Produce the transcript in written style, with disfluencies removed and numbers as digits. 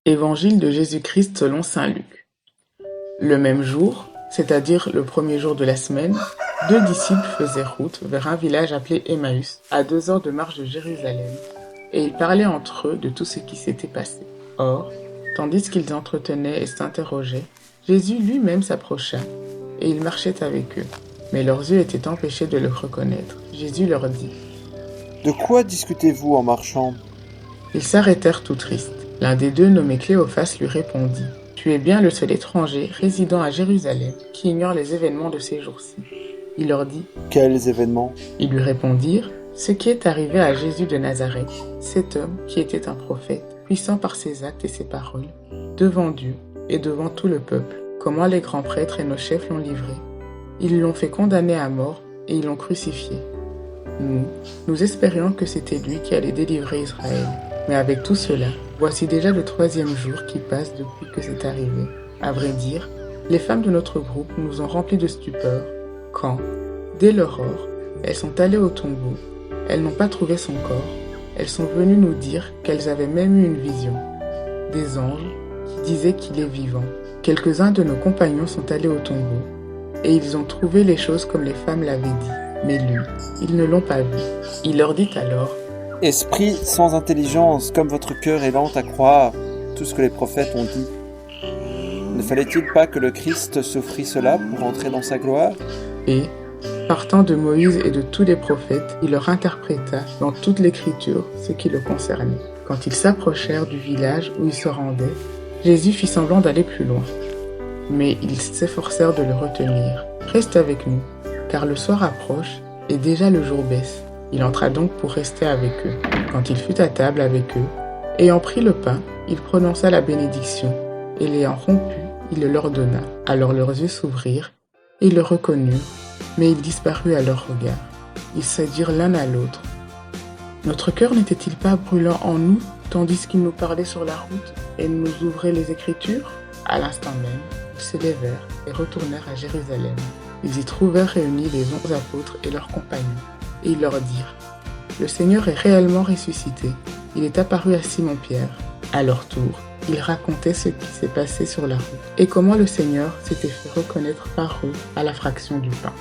Évangile de Jésus-Christ selon saint Luc. Le même jour, c'est-à-dire le premier jour de la semaine, 2 disciples faisaient route vers un village appelé Emmaüs, à 2 heures de marche de Jérusalem, et ils parlaient entre eux de tout ce qui s'était passé. Or, tandis qu'ils entretenaient et s'interrogeaient, Jésus lui-même s'approcha, et il marchait avec eux. Mais leurs yeux étaient empêchés de le reconnaître. Jésus leur dit : « De quoi discutez-vous en marchant ?» Ils s'arrêtèrent tout tristes. L'un des deux, nommé Cléophas, lui répondit : « Tu es bien le seul étranger résidant à Jérusalem qui ignore les événements de ces jours-ci. » Il leur dit : « Quels événements ?» Ils lui répondirent : « Ce qui est arrivé à Jésus de Nazareth, cet homme qui était un prophète, puissant par ses actes et ses paroles, devant Dieu et devant tout le peuple. Comment les grands prêtres et nos chefs l'ont livré. Ils l'ont fait condamner à mort et ils l'ont crucifié. Nous espérions que c'était lui qui allait délivrer Israël. Mais avec tout cela, voici déjà le 3e jour qui passe depuis que c'est arrivé. À vrai dire, les femmes de notre groupe nous ont remplis de stupeur quand, dès l'aurore, elles sont allées au tombeau. Elles n'ont pas trouvé son corps. Elles sont venues nous dire qu'elles avaient même eu une vision. Des anges qui disaient qu'il est vivant. Quelques-uns de nos compagnons sont allés au tombeau et ils ont trouvé les choses comme les femmes l'avaient dit. Mais lui, ils ne l'ont pas vu. Il leur dit alors : « Esprit sans intelligence, comme votre cœur est lent à croire tout ce que les prophètes ont dit. Ne fallait-il pas que le Christ souffrit cela pour entrer dans sa gloire ?» Et, partant de Moïse et de tous les prophètes, il leur interpréta dans toute l'écriture ce qui le concernait. Quand ils s'approchèrent du village où ils se rendaient, Jésus fit semblant d'aller plus loin. Mais ils s'efforcèrent de le retenir. « Reste avec nous, car le soir approche et déjà le jour baisse. » Il entra donc pour rester avec eux. Quand il fut à table avec eux, ayant pris le pain, il prononça la bénédiction, et l'ayant rompu, il le leur donna. Alors leurs yeux s'ouvrirent, et ils le reconnurent, mais il disparut à leur regard. Ils se dirent l'un à l'autre : « Notre cœur n'était-il pas brûlant en nous, tandis qu'il nous parlait sur la route et nous ouvrait les Écritures ?» À l'instant même, ils se levèrent et retournèrent à Jérusalem. Ils y trouvèrent réunis les 11 apôtres et leurs compagnons. Et ils leur dirent : « Le Seigneur est réellement ressuscité. Il est apparu à Simon-Pierre. » À leur tour, ils racontaient ce qui s'est passé sur la route et comment le Seigneur s'était fait reconnaître par eux à la fraction du pain.